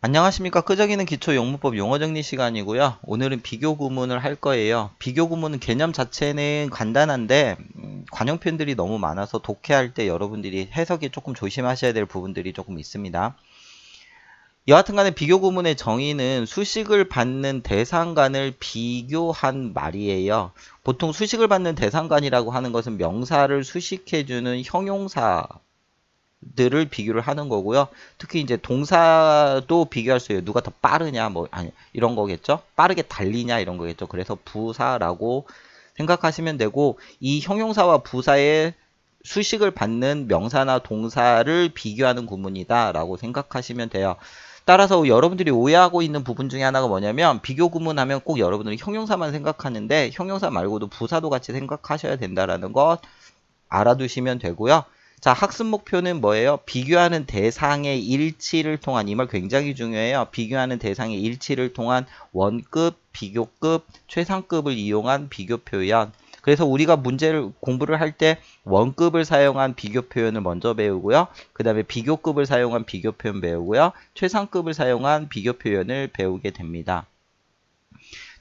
안녕하십니까. 끄적이는 기초 용문법 용어 정리 시간이고요. 오늘은 비교 구문을 할 거예요. 비교 구문은 개념 자체는 간단한데 관용 표현들이 너무 많아서 독해할 때 여러분들이 해석이 조금 조심하셔야 될 부분들이 조금 있습니다. 여하튼간에 비교 구문의 정의는 수식을 받는 대상간을 비교한 말이에요. 보통 수식을 받는 대상간이라고 하는 것은 명사를 수식해주는 형용사 들을 비교를 하는 거고요. 특히 이제 동사도 비교할 수 있어요. 누가 더 빠르냐, 뭐, 아니, 이런 거겠죠? 빠르게 달리냐, 이런 거겠죠. 그래서 부사라고 생각하시면 되고, 이 형용사와 부사의 수식을 받는 명사나 동사를 비교하는 구문이다라고 생각하시면 돼요. 따라서 여러분들이 오해하고 있는 부분 중에 하나가 뭐냐면, 비교 구문 하면 꼭 여러분들이 형용사만 생각하는데, 형용사 말고도 부사도 같이 생각하셔야 된다라는 것 알아두시면 되고요. 자, 학습 목표는 뭐예요? 비교하는 대상의 일치를 통한, 이 말 굉장히 중요해요. 비교하는 대상의 일치를 통한 원급, 비교급, 최상급을 이용한 비교 표현. 그래서 우리가 문제를 공부를 할 때 원급을 사용한 비교 표현을 먼저 배우고요. 그 다음에 비교급을 사용한 비교 표현 배우고요. 최상급을 사용한 비교 표현을 배우게 됩니다.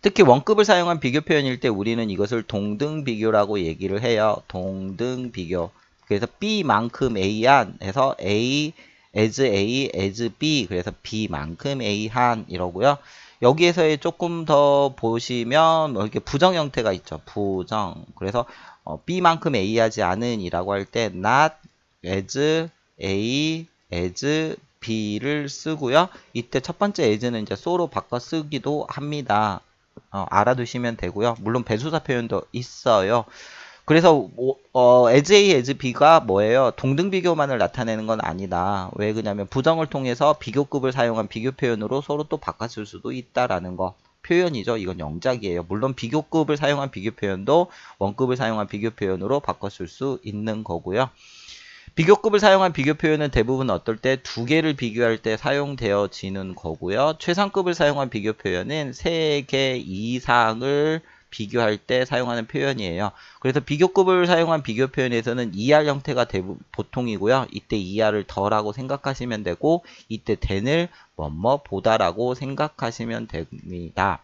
특히 원급을 사용한 비교 표현일 때 우리는 이것을 동등 비교라고 얘기를 해요. 동등 비교. 그래서 B만큼 A한 해서 A as B 그래서 B만큼 A한 이러고요. 여기에서의 조금 더 보시면 뭐 이렇게 부정 형태가 있죠. 부정. 그래서 B만큼 A하지 않은 이라고 할 때 not as A as B를 쓰고요. 이때 첫 번째 as는 이제 so로 바꿔 쓰기도 합니다. 알아두시면 되고요. 물론 배수사 표현도 있어요. 그래서 as A, as B가 뭐예요? 동등 비교만을 나타내는 건 아니다. 왜 그러냐면 부정을 통해서 비교급을 사용한 비교 표현으로 서로 또 바꿨을 수도 있다라는 거. 표현이죠. 이건 영작이에요. 물론 비교급을 사용한 비교 표현도 원급을 사용한 비교 표현으로 바꿨을 수 있는 거고요. 비교급을 사용한 비교 표현은 대부분 어떨 때 두 개를 비교할 때 사용되어지는 거고요. 최상급을 사용한 비교 표현은 세 개 이상을 비교할 때 사용하는 표현이에요. 그래서 비교급을 사용한 비교 표현에서는 ER 형태가 보통이고요. 이때 ER을 더라고 생각하시면 되고 이때 then을 뭐뭐 보다라고 생각하시면 됩니다.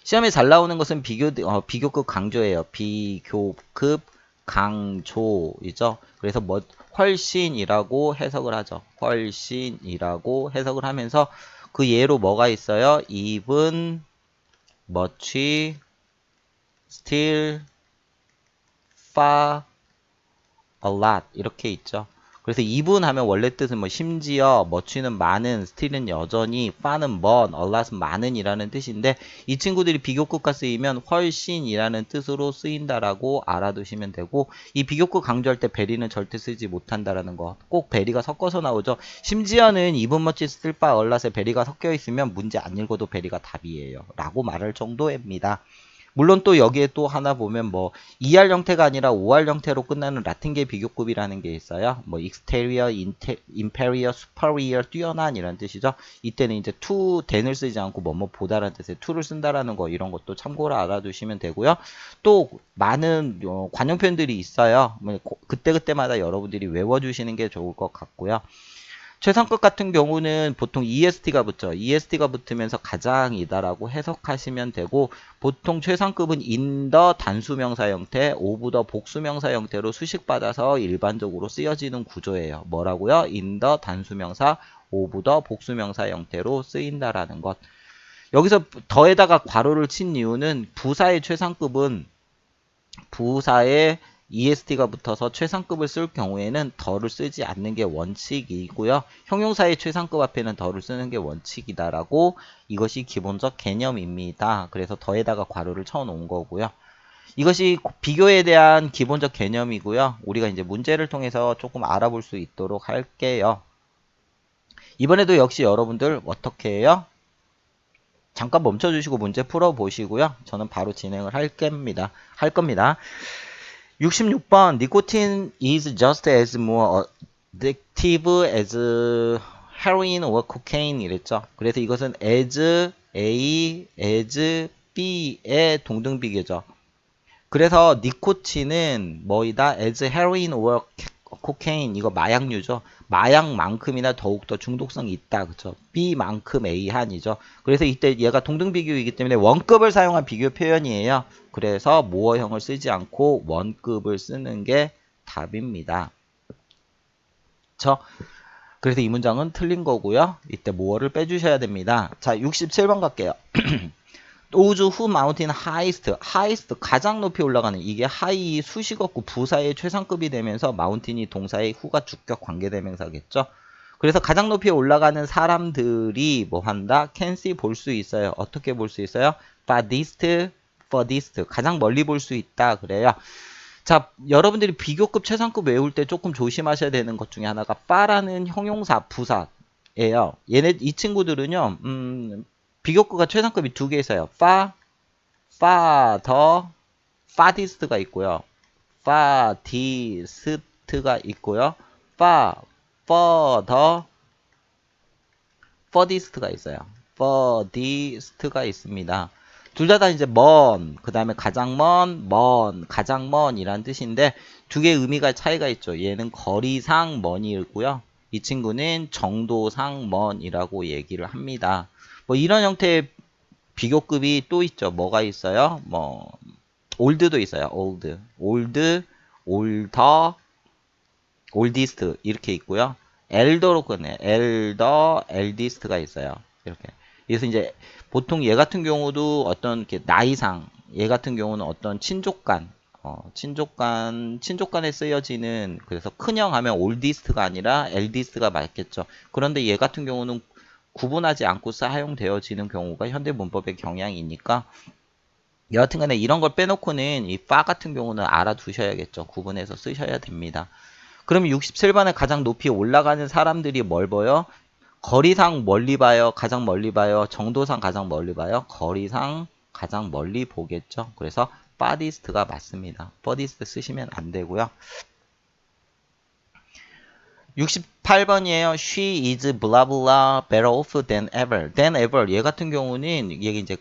시험에 잘 나오는 것은 비교급 강조예요. 비교급 강조이죠. 그래서 뭐 훨씬이라고 해석을 하죠. 훨씬이라고 해석을 하면서 그 예로 뭐가 있어요? even, much, still, far, a lot 이렇게 있죠. 그래서 even 하면 원래 뜻은 뭐 심지어, much는 많은, still은 여전히, far는 먼, a lot은 많은이라는 뜻인데 이 친구들이 비교급과 쓰이면 훨씬이라는 뜻으로 쓰인다라고 알아두시면 되고 이 비교급 강조할 때 very는 절대 쓰지 못한다라는 거. 꼭 very가 섞어서 나오죠. 심지어는 even, much, still, far, a lot에 very가 섞여 있으면 문제 안 읽어도 very가 답이에요. 라고 말할 정도입니다. 물론 또 여기에 또 하나 보면 뭐 ER 형태가 아니라 OR 형태로 끝나는 라틴계 비교급이라는 게 있어요. 뭐 exterior, inferior, superior, 뛰어난 이런 뜻이죠. 이때는 이제 to, then을 쓰지 않고 뭐뭐 보다라는 뜻의 to를 쓴다라는 거 이런 것도 참고로 알아두시면 되고요. 또 많은 관용 표현들이 있어요. 뭐 그때그때마다 여러분들이 외워주시는 게 좋을 것 같고요. 최상급 같은 경우는 보통 EST가 붙죠. EST가 붙으면서 가장이다라고 해석하시면 되고 보통 최상급은 in the 단수명사 형태, of the 복수명사 형태로 수식받아서 일반적으로 쓰여지는 구조예요. 뭐라고요? in the 단수명사, of the 복수명사 형태로 쓰인다라는 것. 여기서 더에다가 괄호를 친 이유는 부사의 최상급은 부사에 EST가 붙어서 최상급을 쓸 경우에는 더를 쓰지 않는 게 원칙이고요. 형용사의 최상급 앞에는 더를 쓰는 게 원칙이다라고 이것이 기본적 개념입니다. 그래서 더에다가 괄호를 쳐놓은 거고요. 이것이 비교에 대한 기본적 개념이고요. 우리가 이제 문제를 통해서 조금 알아볼 수 있도록 할게요. 이번에도 역시 여러분들 어떻게 해요? 잠깐 멈춰주시고 문제 풀어보시고요. 저는 바로 진행을 할 겁니다. 66번 Nicotine is just as more addictive as heroin or cocaine 이랬죠. 그래서 이것은 as A, as B의 동등비교죠. 그래서 니코틴은 뭐이다? as heroin or cocaine 이거 마약류죠. 마약만큼이나 더욱더 중독성이 있다. 그쵸? B만큼 A 한이죠. 그래서 이때 얘가 동등비교이기 때문에 원급을 사용한 비교 표현이에요. 그래서 모어형을 쓰지 않고 원급을 쓰는 게 답입니다. 그쵸? 그래서 이 문장은 틀린 거고요. 이때 모어를 빼주셔야 됩니다. 자, 67번 갈게요. Those who mountain highest, highest 가장 높이 올라가는 이게 high 수식어구 부사의 최상급이 되면서 mountain이 동사의 who가 주격 관계대명사겠죠. 그래서 가장 높이 올라가는 사람들이 뭐 한다? can see 볼 수 있어요. 어떻게 볼 수 있어요? farthest 가장 멀리 볼 수 있다 그래요. 자, 여러분들이 비교급 최상급 외울 때 조금 조심하셔야 되는 것 중에 하나가 far라는 형용사 부사예요. 이 친구들은요. 비교급과 최상급이 두 개 있어요. farther, farthest가 있고요. farthest가 있고요. further, furthest가 있어요. furthest가 있습니다. 둘 다 이제 먼, 그 다음에 가장 가장 먼이란 뜻인데 두 개의 의미가 차이가 있죠. 얘는 거리상 먼이고요. 이 친구는 정도상 먼이라고 얘기를 합니다. 뭐 이런 형태의 비교급이 또 있죠. 뭐가 있어요? 뭐 올드도 있어요. 올드, 올더, 올디스트 이렇게 있고요. 엘더로 끝내. 엘더, 엘디스트가 있어요. 이렇게. 그래서 이제 보통 얘 같은 경우도 어떤 이렇게 나이상, 얘 같은 경우는 어떤 친족간, 친족간에 쓰여지는 그래서 큰형 하면 올디스트가 아니라 엘디스트가 맞겠죠. 그런데 얘 같은 경우는 구분하지 않고 사용되어지는 경우가 현대 문법의 경향이니까 여하튼간에 이런 걸 빼놓고는 이 파 같은 경우는 알아두셔야겠죠. 구분해서 쓰셔야 됩니다. 그러면 67번에 가장 높이 올라가는 사람들이 뭘 봐요? 거리상 멀리 봐요? 가장 멀리 봐요? 정도상 가장 멀리 봐요? 거리상 가장 멀리 보겠죠. 그래서 farthest가 맞습니다. farthest 쓰시면 안 되고요. 68번이에요. She is blah blah better off than ever. than ever. 얘 같은 경우는 이게 이제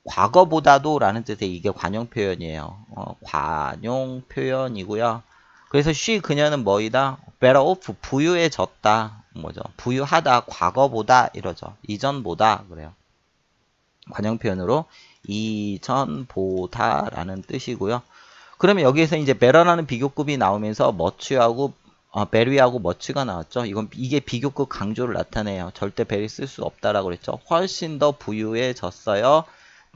과거보다도 라는 뜻의 이게 관용 표현이에요. 관용 표현이고요. 그래서 she 그녀는 뭐이다? better off 부유해졌다. 뭐죠? 부유하다. 과거보다 이러죠. 이전보다 그래요. 관용 표현으로 이전보다 라는 뜻이고요. 그러면 여기에서 이제 better라는 비교급이 나오면서 much하고 베리하고 머치가 나왔죠. 이게 비교급 강조를 나타내요. 절대 베리 쓸 수 없다라고 그랬죠. 훨씬 더 부유해졌어요.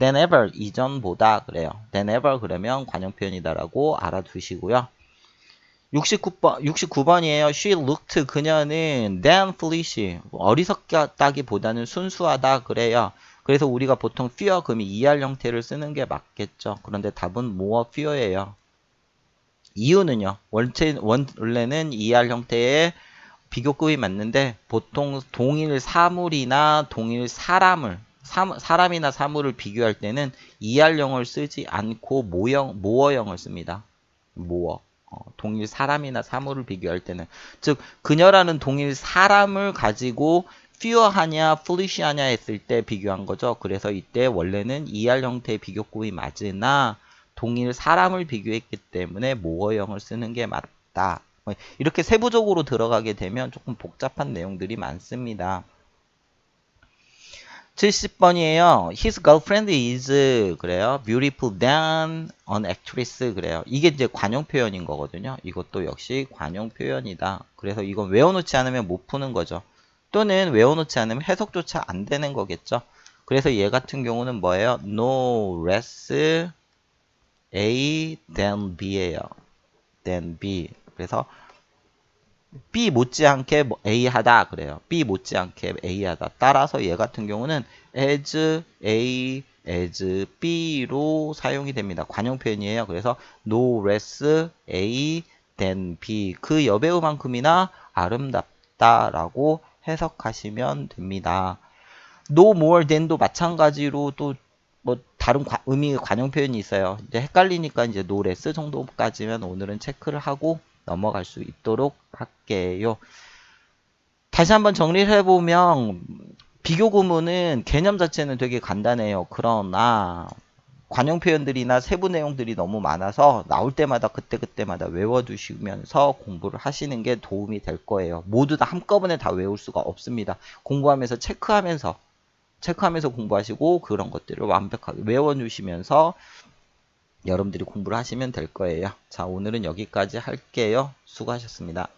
than ever 이전보다 그래요. than ever 그러면 관용 표현이다라고 알아두시고요. 69번이에요. She looked 그녀는 than foolish 어리석다기보다는 순수하다 그래요. 그래서 우리가 보통 fear 그러면 ER 형태를 쓰는 게 맞겠죠. 그런데 답은 more fear예요. 이유는요. 원래는 ER 형태의 비교급이 맞는데 보통 동일 사물이나 동일 사람이나 사물을 비교할 때는 ER형을 쓰지 않고 모어형을 씁니다. 모어. 동일 사람이나 사물을 비교할 때는 즉 그녀라는 동일 사람을 가지고 fear하냐 foolish하냐 했을 때 비교한 거죠. 그래서 이때 원래는 ER 형태의 비교급이 맞으나 동일 사람을 비교했기 때문에 모어형을 쓰는 게 맞다. 이렇게 세부적으로 들어가게 되면 조금 복잡한 내용들이 많습니다. 70번이에요. His girlfriend is 그래요. beautiful than an actress 그래요. 이게 이제 관용 표현인 거거든요. 이것도 역시 관용 표현이다. 그래서 이건 외워놓지 않으면 못 푸는 거죠. 또는 외워놓지 않으면 해석조차 안 되는 거겠죠. 그래서 얘 같은 경우는 뭐예요? No less A than B예요. than B. 그래서 B 못지않게 A 하다 그래요. B 못지않게 A 하다. 따라서 얘 같은 경우는 as A, as B로 사용이 됩니다. 관용 표현이에요. 그래서 no less A than B. 그 여배우만큼이나 아름답다라고 해석하시면 됩니다. no more than도 마찬가지로 또 뭐 다른 의미의 관용 표현이 있어요. 이제 헷갈리니까 이제 no less 정도까지만 오늘은 체크를 하고 넘어갈 수 있도록 할게요. 다시 한번 정리를 해보면 비교 구문은 개념 자체는 되게 간단해요. 그러나 관용 표현들이나 세부 내용들이 너무 많아서 나올 때마다 그때마다 외워두시면서 공부를 하시는 게 도움이 될 거예요. 모두 다 한꺼번에 다 외울 수가 없습니다. 공부하면서 체크하면서 공부하시고 그런 것들을 완벽하게 외워두시면서 여러분들이 공부를 하시면 될 거예요. 자, 오늘은 여기까지 할게요. 수고하셨습니다.